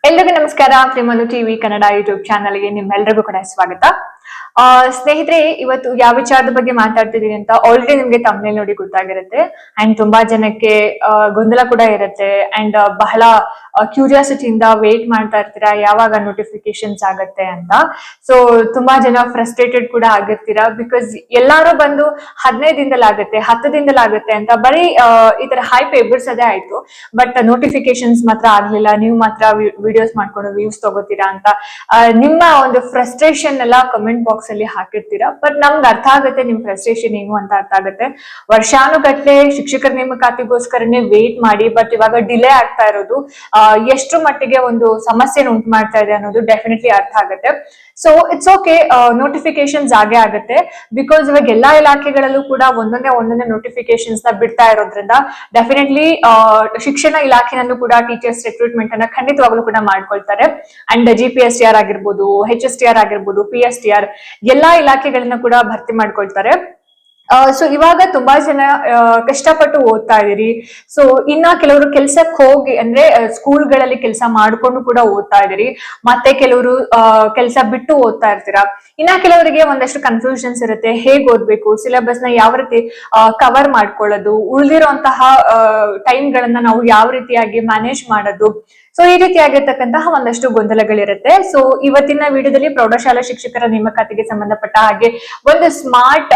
ಎಲ್ರಿಗೂ ನಮಸ್ಕಾರ. ತ್ರಿಮನು TV Kannada YouTube ಚಾನಲ್ಗೆ ನಿಮ್ಮೆಲ್ಲರಿಗೂ ಕೂಡ ಸ್ವಾಗತ. ಸ್ನೇಹಿತರೆ, ಇವತ್ತು ಯಾವ ವಿಚಾರದ ಬಗ್ಗೆ ಮಾತಾಡ್ತಿದೀನಿ ಅಂತ ಆಲ್ರೆಡಿ ನಿಮ್ಗೆ ತಮ್ಮನೇಲಿ ನೋಡಿ ಗೊತ್ತಾಗಿರುತ್ತೆ. ಅಂಡ್ ತುಂಬಾ ಜನಕ್ಕೆ ಗೊಂದಲ ಕೂಡ ಇರುತ್ತೆ. ಅಂಡ್ ಬಹಳ ಕ್ಯೂರಿಯಾಸಿಟಿಯಿಂದ ವೇಟ್ ಮಾಡ್ತಾ ಇರ್ತೀರಾ ಯಾವಾಗ ನೋಟಿಫಿಕೇಶನ್ಸ್ ಆಗತ್ತೆ ಅಂತ. ಸೊ ತುಂಬಾ ಜನ ಫ್ರಸ್ಟ್ರೇಟೆಡ್ ಕೂಡ ಆಗಿರ್ತೀರಾ. ಬಿಕಾಸ್ ಎಲ್ಲಾರು ಬಂದು 15 ದಿನದಲ್ಲಿ ಆಗುತ್ತೆ, 10 ದಿನದಲ್ಲಿ ಆಗುತ್ತೆ ಅಂತ ಬರೀ ಈ ತರ ಹೈಪ್ ಎಬ್ಬರ್ಸೋದೇ ಆಯ್ತು. ಬಟ್ ನೋಟಿಫಿಕೇಶನ್ಸ್ ಮಾತ್ರ ಆಗ್ಲಿಲ್ಲ, ನೀವು ಮಾತ್ರ ವಿಡಿಯೋಸ್ ಮಾಡ್ಕೊಂಡು ವ್ಯೂಸ್ ತಗೋತೀರಾ ಅಂತ ನಿಮ್ಮ ಒಂದು ಫ್ರಸ್ಟ್ರೇಷನ್ ಎಲ್ಲ ಕಮೆಂಟ್ ಬಾಕ್ಸ್ ಅಲ್ಲಿ ಹಾಕಿರ್ತೀರಾ. ಬಟ್ ನಮ್ಗೆ ಅರ್ಥ ಆಗುತ್ತೆ ನಿಮ್ ಫ್ರಸ್ಟ್ರೇಷನ್ ಏನು ಅಂತ ಅರ್ಥ ಆಗುತ್ತೆ. ವರ್ಷಾನುಗಟ್ಲೆ ಶಿಕ್ಷಕರ ನೇಮಕಾತಿಗೋಸ್ಕರನೇ ವೇಟ್ ಮಾಡಿ, ಬಟ್ ಇವಾಗ ಡಿಲೇ ಆಗ್ತಾ ಇರೋದು ಎಷ್ಟು ಮಟ್ಟಿಗೆ ಒಂದು ಸಮಸ್ಯೆನ ಉಂಟು ಮಾಡ್ತಾ ಇದೆ ಅನ್ನೋದು ಡೆಫಿನೆಟ್ಲಿ ಅರ್ಥ ಆಗುತ್ತೆ. ಸೊ ಇಟ್ಸ್ ಓಕೆ, ನೋಟಿಫಿಕೇಶನ್ಸ್ ಆಗೇ ಆಗುತ್ತೆ. ಬಿಕಾಸ್ ಇವಾಗ ಎಲ್ಲಾ ಇಲಾಖೆಗಳಲ್ಲೂ ಕೂಡ ಒಂದೊಂದೇ ನೋಟಿಫಿಕೇಶನ್ಸ್ ನ ಬಿಡ್ತಾ ಇರೋದ್ರಿಂದ ಡೆಫಿನೆಟ್ಲಿ ಶಿಕ್ಷಣ ಇಲಾಖೆನಲ್ಲೂ ಕೂಡ ಟೀಚರ್ಸ್ ರಿಕ್ರೂಟ್ಮೆಂಟ್ ಅನ್ನ ಖಂಡಿತವಾಗ್ಲೂ ಕೂಡ ಮಾಡ್ಕೊಳ್ತಾರೆ. ಅಂಡ್ GPSTR ಆಗಿರ್ಬೋದು, HSTR ಆಗಿರ್ಬೋದು, PSTR ಎಲ್ಲಾ ಇಲಾಖೆಗಳನ್ನ ಕೂಡ ಭರ್ತಿ ಮಾಡ್ಕೊಳ್ತಾರೆ. ಸೊ ಇವಾಗ ತುಂಬಾ ಜನ ಕಷ್ಟಪಟ್ಟು ಓದ್ತಾ ಇದೀರಿ. ಸೊ ಇನ್ನ ಕೆಲವರು ಕೆಲ್ಸಕ್ಕೆ ಹೋಗಿ ಅಂದ್ರೆ ಸ್ಕೂಲ್ಗಳಲ್ಲಿ ಕೆಲಸ ಮಾಡ್ಕೊಂಡು ಕೂಡ ಓದ್ತಾ ಇದೀರಿ. ಮತ್ತೆ ಕೆಲವರು ಕೆಲಸ ಬಿಟ್ಟು ಓದ್ತಾ ಇರ್ತೀರಾ. ಇನ್ನ ಕೆಲವರಿಗೆ ಒಂದಷ್ಟು ಕನ್ಫ್ಯೂಷನ್ಸ್ ಇರುತ್ತೆ, ಹೇಗ್ ಓದ್ಬೇಕು, ಸಿಲೆಬಸ್ ನ ಯಾವ ರೀತಿ ಕವರ್ ಮಾಡ್ಕೊಳ್ಳೋದು, ಉಳಿದಿರುವಂತಹ ಟೈಮ್ ಗಳನ್ನ ನಾವು ಯಾವ ರೀತಿಯಾಗಿ ಮ್ಯಾನೇಜ್ ಮಾಡೋದು. ಸೊ ಈ ರೀತಿಯಾಗಿರ್ತಕ್ಕಂತಹ ಒಂದಷ್ಟು ಗೊಂದಲಗಳಿರುತ್ತೆ. ಸೊ ಇವತ್ತಿನ ವಿಡಿಯೋದಲ್ಲಿ ಪ್ರೌಢಶಾಲಾ ಶಿಕ್ಷಕರ ನೇಮಕಾತಿಗೆ ಸಂಬಂಧಪಟ್ಟ ಹಾಗೆ ಒಂದು ಸ್ಮಾರ್ಟ್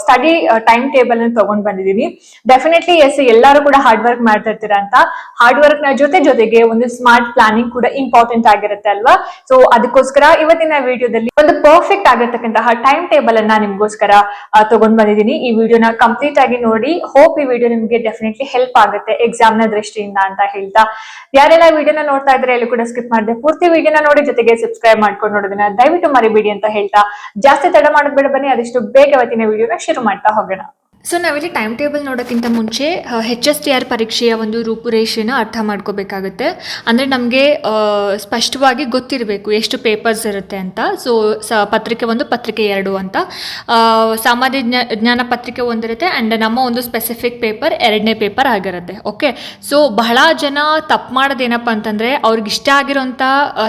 ಸ್ಟಡಿ ಟೈಮ್ ಟೇಬಲ್ ಅನ್ನು ತಗೊಂಡ್ ಬಂದಿದ್ದೀನಿ. ಡೆಫಿನೆಟ್ಲಿ ಎಸ್, ಎಲ್ಲರೂ ಕೂಡ ಹಾರ್ಡ್ ವರ್ಕ್ ಮಾಡ್ತಾ ಇರ್ತೀರಾ ಅಂತ. ಹಾರ್ಡ್ ವರ್ಕ್ ನ ಜೊತೆಗೆ ಒಂದು ಸ್ಮಾರ್ಟ್ ಪ್ಲಾನಿಂಗ್ ಕೂಡ ಇಂಪಾರ್ಟೆಂಟ್ ಆಗಿರುತ್ತೆ ಅಲ್ವಾ. ಸೊ ಅದಕ್ಕೋಸ್ಕರ ಇವತ್ತಿನ ವಿಡಿಯೋದಲ್ಲಿ ಒಂದು ಪರ್ಫೆಕ್ಟ್ ಆಗಿರ್ತಕ್ಕಂತಹ ಟೈಮ್ ಟೇಬಲ್ ಅನ್ನ ನಿಮ್ಗೋಸ್ಕರ ತಗೊಂಡ್ ಬಂದಿದ್ದೀನಿ. ಈ ವಿಡಿಯೋನ ಕಂಪ್ಲೀಟ್ ಆಗಿ ನೋಡಿ. ಹೋಪ್ ಈ ವಿಡಿಯೋ ನಿಮ್ಗೆ ಡೆಫಿನೆಟ್ಲಿ ಹೆಲ್ಪ್ ಆಗುತ್ತೆ ಎಕ್ಸಾಮ್ ನ ದೃಷ್ಟಿಯಿಂದ ಅಂತ ಹೇಳ್ತಾ, ಯಾರೆಲ್ಲ ವಿಡಿಯೋನ ನೋಡ್ತಾ ಇದ್ರೆ ಎಲ್ಲೂ ಕೂಡ ಸ್ಕಿಪ್ ಮಾಡದೆ ಪೂರ್ತಿ ವಿಡಿಯೋನ ನೋಡಿ, ಜೊತೆಗೆ ಸಬ್ಸ್ಕ್ರೈಬ್ ಮಾಡ್ಕೊಂಡು ನೋಡೋದನ್ನ ದಯವಿಟ್ಟು ಮರಿಬೇಡಿ ಅಂತ ಹೇಳ್ತಾ, ಜಾಸ್ತಿ ತಡ ಮಾಡೋದ್ ಬೇಡ, ಬನ್ನಿ ಆದಷ್ಟು ಬೇಗ ಇವತ್ತಿನ ವಿಡಿಯೋನ ಶುರು ಮಾಡ್ತಾ ಹೋಗೋಣ. ಸೊ ನಾವಿಲ್ಲಿ ಟೈಮ್ ಟೇಬಲ್ ನೋಡೋಕ್ಕಿಂತ ಮುಂಚೆ HSTR ಪರೀಕ್ಷೆಯ ಒಂದು ರೂಪುರೇಷೆನ ಅರ್ಥ ಮಾಡ್ಕೋಬೇಕಾಗುತ್ತೆ. ಅಂದರೆ ನಮಗೆ ಸ್ಪಷ್ಟವಾಗಿ ಗೊತ್ತಿರಬೇಕು ಎಷ್ಟು ಪೇಪರ್ಸ್ ಇರುತ್ತೆ ಅಂತ. ಸೊ ಪತ್ರಿಕೆ 1, ಪತ್ರಿಕೆ 2 ಅಂತ. ಸಾಮಾನ್ಯ ಜ್ಞಾನ ಪತ್ರಿಕೆ 1 ಇರುತ್ತೆ ಆ್ಯಂಡ್ ನಮ್ಮ ಒಂದು ಸ್ಪೆಸಿಫಿಕ್ ಪೇಪರ್ 2ನೇ ಪೇಪರ್ ಆಗಿರುತ್ತೆ. ಓಕೆ, ಸೊ ಬಹಳ ಜನ ತಪ್ಪು ಮಾಡೋದೇನಪ್ಪ ಅಂತಂದರೆ ಅವ್ರಿಗೆ ಇಷ್ಟ ಆಗಿರೋಂಥ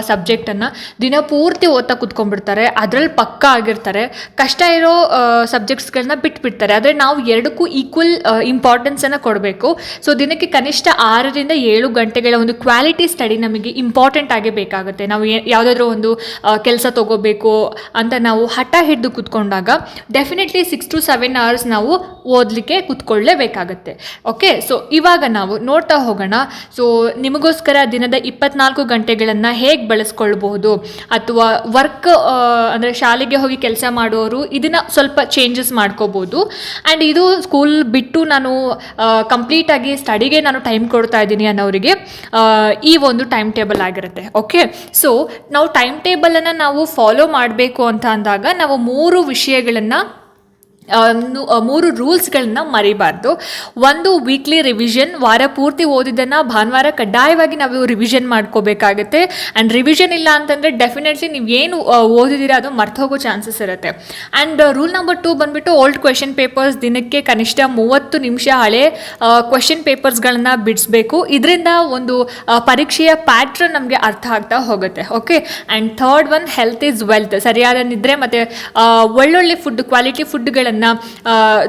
ಸಬ್ಜೆಕ್ಟನ್ನು ದಿನಪೂರ್ತಿ ಓದ್ತಾ ಕೂತ್ಕೊಂಡ್ಬಿಡ್ತಾರೆ, ಅದರಲ್ಲಿ ಪಕ್ಕ ಆಗಿರ್ತಾರೆ. ಕಷ್ಟ ಇರೋ ಸಬ್ಜೆಕ್ಟ್ಸ್ಗಳನ್ನ ಬಿಟ್ಬಿಡ್ತಾರೆ. ಆದರೆ ನಾವು ಎರಡಕ್ಕೂ ಈಕ್ವಲ್ ಇಂಪಾರ್ಟೆನ್ಸ್ ಅನ್ನು ಕೊಡಬೇಕು. ಸೊ ದಿನಕ್ಕೆ ಕನಿಷ್ಠ 6 ರಿಂದ 7 ಗಂಟೆಗಳ ಒಂದು ಕ್ವಾಲಿಟಿ ಸ್ಟಡಿ ನಮಗೆ ಇಂಪಾರ್ಟೆಂಟ್ ಆಗೇ ಬೇಕಾಗುತ್ತೆ. ನಾವು ಯಾವುದಾದ್ರೂ ಒಂದು ಕೆಲಸ ತಗೋಬೇಕು ಅಂತ ನಾವು ಹಠ ಹಿಡಿದು ಕೂತ್ಕೊಂಡಾಗ ಡೆಫಿನೆಟ್ಲಿ 6 to 7 hours ನಾವು ಓದಲಿಕ್ಕೆ ಕೂತ್ಕೊಳ್ಳೇಬೇಕಾಗತ್ತೆ. ಓಕೆ, ಸೊ ಇವಾಗ ನಾವು ನೋಡ್ತಾ ಹೋಗೋಣ. ಸೊ ನಿಮಗೋಸ್ಕರ ದಿನದ 24 ಗಂಟೆಗಳನ್ನು ಹೇಗೆ ಬಳಸ್ಕೊಳ್ಬಹುದು, ಅಥವಾ ವರ್ಕ್ ಅಂದರೆ ಶಾಲೆಗೆ ಹೋಗಿ ಕೆಲಸ ಮಾಡುವವರು ಇದನ್ನು ಸ್ವಲ್ಪ ಚೇಂಜಸ್ ಮಾಡ್ಕೋಬೋದು. ಆ್ಯಂಡ್ ಇದು ಸ್ಕೂಲ್ ಬಿಟ್ಟು ನಾನು ಕಂಪ್ಲೀಟಾಗಿ ಸ್ಟಡಿಗೆ ನಾನು ಟೈಮ್ ಕೊಡ್ತಾ ಇದ್ದೀನಿ ಅನ್ನೋರಿಗೆ ಈ ಒಂದು ಟೈಮ್ ಟೇಬಲ್ ಆಗಿರುತ್ತೆ. ಓಕೆ, ಸೊ ನಾವು ಟೈಮ್ ಟೇಬಲನ್ನು ನಾವು ಫಾಲೋ ಮಾಡಬೇಕು ಅಂತ ಅಂದಾಗ ನಾವು 3 ವಿಷಯಗಳನ್ನು 3 ರೂಲ್ಸ್ಗಳನ್ನ ಮರಿಬಾರ್ದು. ಒಂದು, ವೀಕ್ಲಿ ರಿವಿಷನ್. ವಾರ ಪೂರ್ತಿ ಓದಿದ್ದನ್ನು ಭಾನುವಾರ ಕಡ್ಡಾಯವಾಗಿ ನಾವು ರಿವಿಷನ್ ಮಾಡ್ಕೋಬೇಕಾಗುತ್ತೆ. ಆ್ಯಂಡ್ ರಿವಿಷನ್ ಇಲ್ಲ ಅಂತಂದರೆ ಡೆಫಿನೆಟ್ಲಿ ನೀವು ಏನು ಓದಿದ್ದೀರಾ ಅದು ಮರ್ತು ಹೋಗೋ ಚಾನ್ಸಸ್ ಇರುತ್ತೆ. ಆ್ಯಂಡ್ ರೂಲ್ ನಂಬರ್ 2 ಬಂದುಬಿಟ್ಟು ಓಲ್ಡ್ ಕ್ವೆಶನ್ ಪೇಪರ್ಸ್ ದಿನಕ್ಕೆ ಕನಿಷ್ಠ 30 ನಿಮಿಷ ಹಳೆ ಕ್ವೆಶನ್ ಪೇಪರ್ಸ್ಗಳನ್ನು ಬಿಡಿಸ್ಬೇಕು. ಇದರಿಂದ ಒಂದು ಪರೀಕ್ಷೆಯ ಪ್ಯಾಟ್ರನ್ ನಮಗೆ ಅರ್ಥ ಆಗ್ತಾ ಹೋಗುತ್ತೆ. Okay, and third one, health is wealth. ಸರಿಯಾದ ನಿದ್ರೆ ಮತ್ತು ಒಳ್ಳೊಳ್ಳೆ ಫುಡ್, ಕ್ವಾಲಿಟಿ ಫುಡ್ಗಳನ್ನು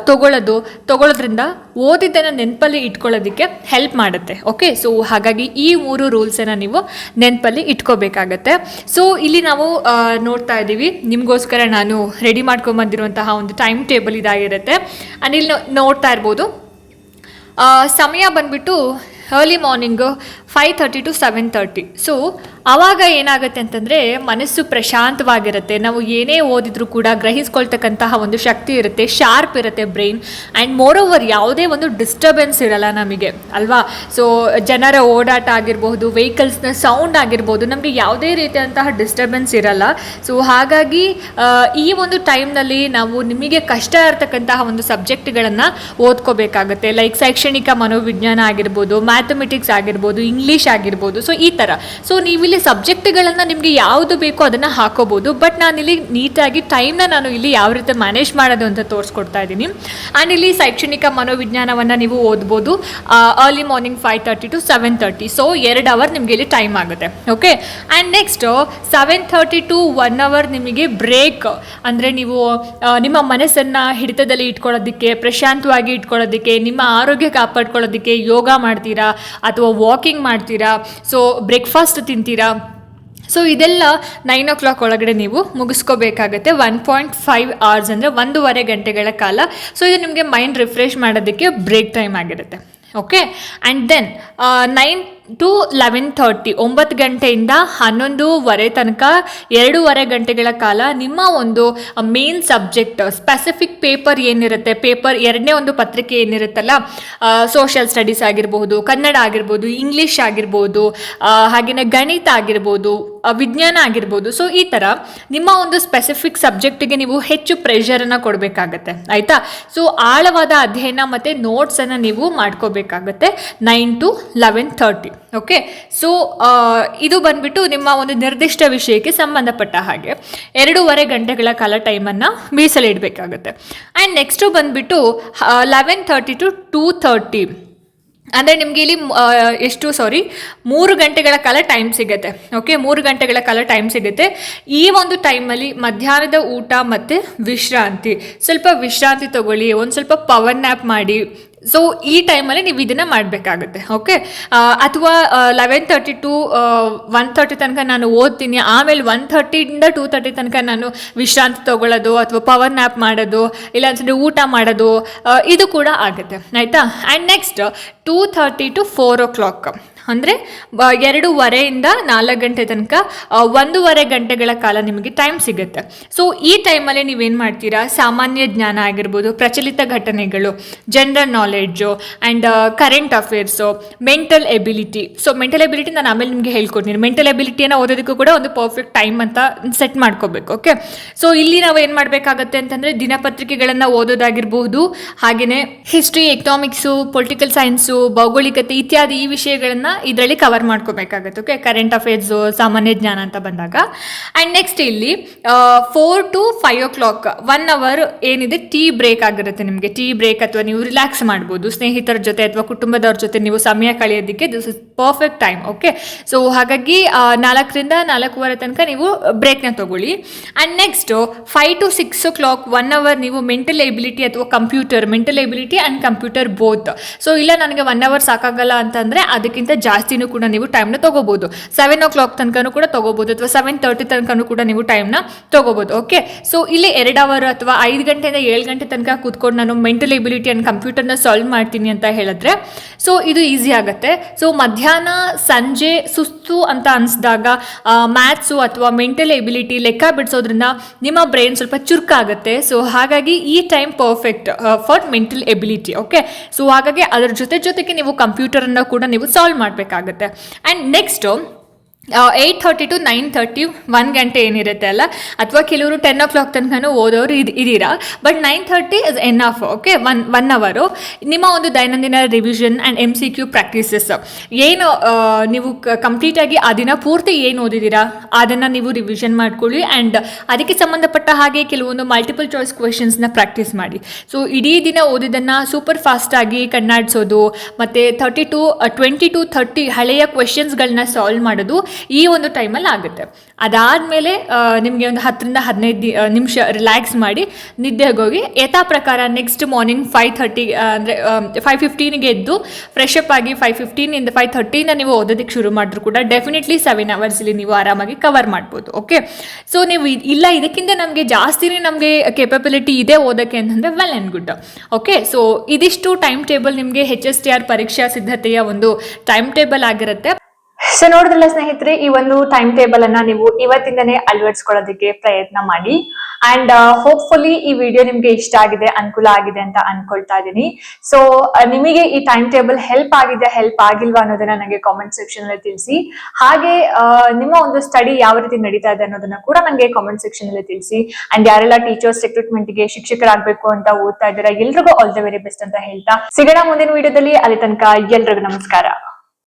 ತಗೊಳ್ಳೋದ್ರಿಂದ ಓದಿದ್ದನ್ನು ನೆನಪಲ್ಲಿ ಇಟ್ಕೊಳ್ಳೋದಕ್ಕೆ ಹೆಲ್ಪ್ ಮಾಡುತ್ತೆ. ಓಕೆ, ಸೊ ಹಾಗಾಗಿ ಈ 3 ರೂಲ್ಸನ್ನು ನೀವು ನೆನಪಲ್ಲಿ ಇಟ್ಕೋಬೇಕಾಗತ್ತೆ. ಸೊ ಇಲ್ಲಿ ನಾವು ನೋಡ್ತಾ ಇದ್ದೀವಿ, ನಿಮಗೋಸ್ಕರ ನಾನು ರೆಡಿ ಮಾಡ್ಕೊಂಬಂದಿರುವಂತಹ ಒಂದು ಟೈಮ್ ಟೇಬಲ್ ಇದಾಗಿರುತ್ತೆ. ಆ್ಯಂಡ್ ಇಲ್ಲಿ ನೋಡ್ತಾ ಇರ್ಬೋದು, ಸಮಯ ಬಂದುಬಿಟ್ಟು ಅರ್ಲಿ ಮಾರ್ನಿಂಗು 5:30 to 7:30. ಸೊ ಆವಾಗ ಏನಾಗುತ್ತೆ ಅಂತಂದರೆ ಮನಸ್ಸು ಪ್ರಶಾಂತವಾಗಿರುತ್ತೆ. ನಾವು ಏನೇ ಓದಿದ್ರೂ ಕೂಡ ಗ್ರಹಿಸ್ಕೊಳ್ತಕ್ಕಂತಹ ಒಂದು ಶಕ್ತಿ ಇರುತ್ತೆ, ಶಾರ್ಪ್ ಇರುತ್ತೆ ಬ್ರೈನ್. ಆ್ಯಂಡ್ ಮೋರ್ ಓವರ್ ಯಾವುದೇ ಒಂದು ಡಿಸ್ಟರ್ಬೆನ್ಸ್ ಇರಲ್ಲ ನಮಗೆ ಅಲ್ವಾ. ಸೊ ಜನರ ಓಡಾಟ ಆಗಿರಬಹುದು, ವೆಹಿಕಲ್ಸ್ನ ಸೌಂಡ್ ಆಗಿರ್ಬೋದು, ನಮಗೆ ಯಾವುದೇ ರೀತಿಯಂತಹ ಡಿಸ್ಟರ್ಬೆನ್ಸ್ ಇರಲ್ಲ. ಸೊ ಹಾಗಾಗಿ ಈ ಒಂದು ಟೈಮ್ನಲ್ಲಿ ನಾವು ನಿಮಗೆ ಕಷ್ಟ ಇರತಕ್ಕಂತಹ ಒಂದು ಸಬ್ಜೆಕ್ಟ್ಗಳನ್ನು ಓದ್ಕೋಬೇಕಾಗುತ್ತೆ. ಲೈಕ್ ಶೈಕ್ಷಣಿಕ ಮನೋವಿಜ್ಞಾನ ಆಗಿರ್ಬೋದು, ಮ್ಯಾಥಮೆಟಿಕ್ಸ್ ಆಗಿರ್ಬೋದು, ಇಂಗ್ಲೀಷ್ ಇಂಗ್ಲೀಷ್ ಆಗಿರ್ಬೋದು. ಸೊ ಈ ಥರ. ಸೊ ನೀವಿಲ್ಲಿ ಸಬ್ಜೆಕ್ಟ್ಗಳನ್ನು ನಿಮಗೆ ಯಾವುದು ಬೇಕೋ ಅದನ್ನು ಹಾಕೋಬೋದು. ಬಟ್ ನಾನಿಲ್ಲಿ ನೀಟಾಗಿ ಟೈಮ್ನ ನಾನು ಇಲ್ಲಿ ಯಾವ ರೀತಿ ಮ್ಯಾನೇಜ್ ಮಾಡೋದು ಅಂತ ತೋರಿಸ್ಕೊಡ್ತಾ ಇದ್ದೀನಿ. ಆ್ಯಂಡ್ ಇಲ್ಲಿ ಶೈಕ್ಷಣಿಕ ಮನೋವಿಜ್ಞಾನವನ್ನು ನೀವು ಓದ್ಬೋದು early morning 5:30 to 7:30. So 2 hour ನಿಮಗೆ ಇಲ್ಲಿ ಟೈಮ್ ಆಗುತ್ತೆ. Okay. And next 7:30 to 1 hour ನಿಮಗೆ ಬ್ರೇಕ್. ಅಂದರೆ ನೀವು ನಿಮ್ಮ ಮನಸ್ಸನ್ನು ಹಿಡಿತದಲ್ಲಿ ಇಟ್ಕೊಳ್ಳೋದಕ್ಕೆ, ಪ್ರಶಾಂತವಾಗಿ ಇಟ್ಕೊಳ್ಳೋದಕ್ಕೆ, ನಿಮ್ಮ ಆರೋಗ್ಯ ಕಾಪಾಡ್ಕೊಳ್ಳೋದಕ್ಕೆ ಯೋಗ ಮಾಡ್ತೀರಾ ಅಥವಾ ವಾಕಿಂಗ್ ಮಾಡ್ತೀರಾ, ಸೊ ಬ್ರೇಕ್ಫಾಸ್ಟ್ ತಿಂತೀರಾ. ಸೊ ಇದೆಲ್ಲ 9 o'clock ಒಳಗಡೆ ನೀವು ಮುಗಿಸ್ಕೋಬೇಕಾಗತ್ತೆ. 1.5 hours ಅಂದರೆ 1.5 ಗಂಟೆಗಳ ಕಾಲ. ಸೊ ಇದು ನಿಮಗೆ ಮೈಂಡ್ ರಿಫ್ರೆಶ್ ಮಾಡೋದಕ್ಕೆ ಬ್ರೇಕ್ ಟೈಮ್ ಆಗಿರುತ್ತೆ. ಓಕೆ. ಆ್ಯಂಡ್ ದೆನ್ 9 to 11:30 9 ಗಂಟೆಯಿಂದ 11:15 ತನಕ 2.5 ಗಂಟೆಗಳ ಕಾಲ ನಿಮ್ಮ ಒಂದು ಮೇನ್ ಸಬ್ಜೆಕ್ಟ್ ಸ್ಪೆಸಿಫಿಕ್ ಪೇಪರ್ ಏನಿರುತ್ತೆ, ಪೇಪರ್ 2ನೇ ಒಂದು ಪತ್ರಿಕೆ ಏನಿರುತ್ತಲ್ಲ, ಸೋಷಿಯಲ್ ಸ್ಟಡೀಸ್ ಆಗಿರ್ಬೋದು, ಕನ್ನಡ ಆಗಿರ್ಬೋದು, ಇಂಗ್ಲೀಷ್ ಆಗಿರ್ಬೋದು, ಹಾಗೆಯೇ ಗಣಿತ ಆಗಿರ್ಬೋದು, ವಿಜ್ಞಾನ ಆಗಿರ್ಬೋದು. ಸೊ ಈ ಥರ ನಿಮ್ಮ ಒಂದು ಸ್ಪೆಸಿಫಿಕ್ ಸಬ್ಜೆಕ್ಟಿಗೆ ನೀವು ಹೆಚ್ಚು ಪ್ರೆಷರನ್ನು ಕೊಡಬೇಕಾಗತ್ತೆ. ಆಯಿತಾ. ಸೊ ಆಳವಾದ ಅಧ್ಯಯನ ಮತ್ತು ನೋಟ್ಸನ್ನು ನೀವು ಮಾಡ್ಕೋಬೇಕಾಗತ್ತೆ 9 to 11:30. ಓಕೆ. ಸೊ ಇದು ಬಂದ್ಬಿಟ್ಟು ನಿಮ್ಮ ಒಂದು ನಿರ್ದಿಷ್ಟ ವಿಷಯಕ್ಕೆ ಸಂಬಂಧಪಟ್ಟ ಹಾಗೆ 2.5 ಗಂಟೆಗಳ ಕಾಲ ಟೈಮನ್ನು ಮೀಸಲಿಡಬೇಕಾಗುತ್ತೆ. ಆ್ಯಂಡ್ ನೆಕ್ಸ್ಟು ಬಂದ್ಬಿಟ್ಟು 11:30 to 2:30 ಅಂದರೆ ನಿಮಗೆ ಇಲ್ಲಿ 3 ಗಂಟೆಗಳ ಕಾಲ ಟೈಮ್ ಸಿಗುತ್ತೆ. ಓಕೆ. 3 ಗಂಟೆಗಳ ಕಾಲ ಟೈಮ್ ಸಿಗುತ್ತೆ. ಈ ಒಂದು ಟೈಮಲ್ಲಿ ಮಧ್ಯಾಹ್ನದ ಊಟ ಮತ್ತು ವಿಶ್ರಾಂತಿ, ಸ್ವಲ್ಪ ವಿಶ್ರಾಂತಿ ತಗೊಳ್ಳಿ, ಒಂದು ಸ್ವಲ್ಪ ಪವರ್ ನ್ಯಾಪ್ ಮಾಡಿ. ಸೊ ಈ ಟೈಮಲ್ಲಿ ನೀವು ಇದನ್ನು ಮಾಡಬೇಕಾಗುತ್ತೆ. ಓಕೆ. ಅಥವಾ 11:30 to 1:30 ತನಕ ನಾನು ಓದ್ತೀನಿ, ಆಮೇಲೆ 1:30 to 2:30 ತನಕ ನಾನು ವಿಶ್ರಾಂತಿ ತೊಗೊಳ್ಳೋದು ಅಥವಾ ಪವರ್ ನ್ಯಾಪ್ ಮಾಡೋದು, ಇಲ್ಲ ಅಂತಂದರೆ ಊಟ ಮಾಡೋದು, ಇದು ಕೂಡ ಆಗುತ್ತೆ. ಆಯಿತಾ. ಆ್ಯಂಡ್ ನೆಕ್ಸ್ಟ್ 2:30 to 4 o'clock ಅಂದರೆ 2:15 to 4 ಗಂಟೆ ತನಕ 1.5 ಗಂಟೆಗಳ ಕಾಲ ನಿಮಗೆ ಟೈಮ್ ಸಿಗುತ್ತೆ. ಸೊ ಈ ಟೈಮಲ್ಲಿ ನೀವೇನು ಮಾಡ್ತೀರಾ, ಸಾಮಾನ್ಯ ಜ್ಞಾನ ಆಗಿರ್ಬೋದು, ಪ್ರಚಲಿತ ಘಟನೆಗಳು, general knowledge and current affairs, mental ability. So mental ability ನಾನು ಆಮೇಲೆ ನಿಮಗೆ ಹೇಳ್ಕೊಡ್ತೀನಿ. ಮೆಂಟಲ್ ಎಬಿಲಿಟಿಯನ್ನು ಓದೋದಕ್ಕೂ ಕೂಡ ಒಂದು ಪರ್ಫೆಕ್ಟ್ ಟೈಮ್ ಅಂತ ಸೆಟ್ ಮಾಡ್ಕೋಬೇಕು. ಓಕೆ. ಸೊ ಇಲ್ಲಿ ನಾವು ಏನು ಮಾಡಬೇಕಾಗತ್ತೆ ಅಂತಂದರೆ ದಿನಪತ್ರಿಕೆಗಳನ್ನು ಓದೋದಾಗಿರ್ಬೋದು, ಹಾಗೆಯೇ ಹಿಸ್ಟ್ರಿ, ಎಕನಾಮಿಕ್ಸು, ಪೊಲಿಟಿಕಲ್ ಸೈನ್ಸು, ಭೌಗೋಳಿಕತೆ ಇತ್ಯಾದಿ ಈ ವಿಷಯಗಳನ್ನು ಇದರಲ್ಲಿ ಕವರ್ ಮಾಡ್ಕೋಬೇಕಾಗತ್ತೆ. ಓಕೆ. ಕರೆಂಟ್ ಅಫೇರ್ಸು, ಸಾಮಾನ್ಯ ಜ್ಞಾನ ಅಂತ ಬಂದಾಗ. ಆ್ಯಂಡ್ ನೆಕ್ಸ್ಟ್ ಇಲ್ಲಿ 4 to 5 o'clock 1 hour ಏನಿದೆ ಟೀ ಬ್ರೇಕ್ ಆಗಿರುತ್ತೆ ನಿಮಗೆ. ಟೀ ಬ್ರೇಕ್ ಅಥವಾ ನೀವು ರಿಲ್ಯಾಕ್ಸ್ ಮಾಡ್ಬೋದು ಸ್ನೇಹಿತರ ಜೊತೆ ಅಥವಾ ಕುಟುಂಬದವ್ರ ಜೊತೆ ನೀವು ಸಮಯ ಕಳೆಯೋದಕ್ಕೆ this is perfect time. Okay. So ಹಾಗಾಗಿ 4ರಿಂದ 4:15 ತನಕ ನೀವು ಬ್ರೇಕ್ನ ತಗೊಳ್ಳಿ. And next 5 to 6 o'clock 1 hour ನೀವು ಮೆಂಟಲ್ ಎಬಿಲಿಟಿ ಅಥವಾ mental ability and computer both. So ಇಲ್ಲ ನನಗೆ 1 hour ಸಾಕಾಗಲ್ಲ ಅಂತಂದರೆ ಅದಕ್ಕಿಂತ ಜಾಸ್ತಿನೂ ಕೂಡ ನೀವು ಟೈಮ್ನ ತೊಗೋಬೋದು. 7 o'clock ತನಕನೂ ಕೂಡ ತೊಗೋಬೋದು ಅಥವಾ 7:30 ತನಕನೂ ಕೂಡ ನೀವು ಟೈಮ್ನ ತೊಗೋಬೋದು. ಓಕೆ. ಸೊ ಇಲ್ಲಿ 2 hour ಅಥವಾ 5 ಗಂಟೆಯಿಂದ 7 ಗಂಟೆ ತನಕ ಕೂತ್ಕೊಂಡು ನಾನು ಮೆಂಟಲ್ ಎಬಿಲಿಟಿ ಆ್ಯಂಡ್ ಕಂಪ್ಯೂಟರ್ನ ಸಾಲ್ವ್ ಮಾಡ್ತೀನಿ ಅಂತ ಹೇಳಿದ್ರೆ ಸೊ ಇದು ಈಸಿ ಆಗುತ್ತೆ. ಸೊ ಮಧ್ಯಾಹ್ನ ಸಂಜೆ ಸುಸ್ತು ಅಂತ ಅನಿಸಿದಾಗ ಮ್ಯಾಥ್ಸು ಅಥವಾ ಮೆಂಟಲ್ ಎಬಿಲಿಟಿ ಲೆಕ್ಕ ಬಿಡಿಸೋದ್ರಿಂದ ನಿಮ್ಮ ಬ್ರೈನ್ ಸ್ವಲ್ಪ ಚುರುಕಾಗುತ್ತೆ. ಸೊ ಹಾಗಾಗಿ ಈ time perfect for mental ability. Okay. So ಹಾಗಾಗಿ ಅದರ ಜೊತೆಗೆ ನೀವು ಕಂಪ್ಯೂಟರನ್ನು ಕೂಡ ನೀವು ಸಾಲ್ವ್ ಮಾಡಬೇಕಾಗುತ್ತೆ. ಆ್ಯಂಡ್ ನೆಕ್ಸ್ಟು 8:30 to 9:30 1 ಗಂಟೆ ಏನಿರುತ್ತೆ ಅಲ್ಲ, ಅಥವಾ ಕೆಲವರು 10 o'clock ತನಕ ಓದೋರು ಇದ್ದೀರಾ. But 9:30 is enough. Okay. 1 hour ನಿಮ್ಮ ಒಂದು ದೈನಂದಿನ ರಿವಿಷನ್ ಆ್ಯಂಡ್ MCQ ಪ್ರಾಕ್ಟೀಸಸ್ ಏನು ನೀವು ಕಂಪ್ಲೀಟಾಗಿ ಆ ದಿನ ಪೂರ್ತಿ ಏನು ಓದಿದ್ದೀರಾ ಅದನ್ನು ನೀವು ರಿವಿಷನ್ ಮಾಡ್ಕೊಳ್ಳಿ. ಆ್ಯಂಡ್ ಅದಕ್ಕೆ ಸಂಬಂಧಪಟ್ಟ ಹಾಗೆ ಕೆಲವೊಂದು ಮಲ್ಟಿಪಲ್ ಚಾಯ್ಸ್ ಕ್ವೆಶನ್ಸ್ನ ಪ್ರಾಕ್ಟೀಸ್ ಮಾಡಿ. ಸೊ ಇಡೀ ದಿನ ಓದಿದ್ದನ್ನು ಸೂಪರ್ ಫಾಸ್ಟಾಗಿ ಕಣ್ಣಾಡಿಸೋದು ಮತ್ತು 20 to 30 ಹಳೆಯ ಕ್ವೆಶನ್ಸ್ಗಳನ್ನ ಸಾಲ್ವ್ ಮಾಡೋದು ಈ ಒಂದು ಟೈಮಲ್ಲಿ ಆಗುತ್ತೆ. ಅದಾದಮೇಲೆ ನಿಮಗೆ ಒಂದು 10ರಿಂದ 15 ನಿಮಿಷ ರಿಲ್ಯಾಕ್ಸ್ ಮಾಡಿ ನಿದ್ದೆಗೆ ಹೋಗಿ ಯಥಾ ಪ್ರಕಾರ ನೆಕ್ಸ್ಟ್ ಮಾರ್ನಿಂಗ್ 5:30 ಅಂದರೆ 5:15ಗೆ ಎದ್ದು ಫ್ರೆಶ್ ಅಪ್ ಆಗಿ 5:15ಇಂದ 5:30 ನೀವು ಓದೋದಕ್ಕೆ ಶುರು ಮಾಡಿದ್ರು ಕೂಡ ಡೆಫಿನೆಟ್ಲಿ 7 hours ಇಲ್ಲಿ ನೀವು ಆರಾಮಾಗಿ ಕವರ್ ಮಾಡ್ಬೋದು. ಓಕೆ. ಸೊ ನೀವು ಇಲ್ಲ ಇದಕ್ಕಿಂತ ನಮಗೆ ಜಾಸ್ತಿನೇ ನಮಗೆ ಕೇಪಬಿಲಿಟಿ ಇದೆ ಓದೋಕ್ಕೆ ಅಂತಂದರೆ well and good. Okay. So ಇದಿಷ್ಟು ಟೈಮ್ ಟೇಬಲ್ ನಿಮಗೆ HSTR ಪರೀಕ್ಷಾ ಸಿದ್ಧತೆಯ ಒಂದು ಟೈಮ್ ಟೇಬಲ್ ಆಗಿರುತ್ತೆ. ಸೊ ನೋಡಿದ್ರಲ್ಲ ಸ್ನೇಹಿತರೆ, ಈ ಒಂದು ಟೈಮ್ ಟೇಬಲ್ ಅನ್ನ ನೀವು ಇವತ್ತಿಂದನೇ ಅಳವಡಿಸ್ಕೊಳ್ಳೋದಕ್ಕೆ ಪ್ರಯತ್ನ ಮಾಡಿ. ಅಂಡ್ ಹೋಪ್ಫುಲಿ ಈ ವಿಡಿಯೋ ನಿಮ್ಗೆ ಇಷ್ಟ ಆಗಿದೆ, ಅನುಕೂಲ ಆಗಿದೆ ಅಂತ ಅನ್ಕೊಳ್ತಾ ಇದ್ದೀನಿ. ಸೊ ನಿಮಗೆ ಈ ಟೈಮ್ ಟೇಬಲ್ ಹೆಲ್ಪ್ ಆಗಿದೆ, ಹೆಲ್ಪ್ ಆಗಿಲ್ವಾ ಅನ್ನೋದನ್ನ ನನಗೆ ಕಾಮೆಂಟ್ ಸೆಕ್ಷನ್ ಅಲ್ಲಿ ತಿಳಿಸಿ. ಹಾಗೆ ನಿಮ್ಮ ಒಂದು ಸ್ಟಡಿ ಯಾವ ರೀತಿ ನಡೀತಾ ಇದೆ ಅನ್ನೋದನ್ನ ಕೂಡ ನನಗೆ ಕಾಮೆಂಟ್ ಸೆಕ್ಷನ್ ಅಲ್ಲಿ ತಿಳಿಸಿ. ಅಂಡ್ ಯಾರೆಲ್ಲ ಟೀಚರ್ಸ್ ರಿಕ್ರೂಟ್ಮೆಂಟ್ ಗೆ ಶಿಕ್ಷಕರಾಗಬೇಕು ಅಂತ ಓದ್ತಾ ಇದ್ದೀರಾ, ಎಲ್ರಿಗೂ ಆಲ್ ದ ವೆರಿ ಬೆಸ್ಟ್ ಅಂತ ಹೇಳ್ತಾ ಸಿಗೋಣ ಮುಂದಿನ ವಿಡಿಯೋದಲ್ಲಿ. ಅಲ್ಲಿ ತನಕ ಎಲ್ರಿಗೂ ನಮಸ್ಕಾರ.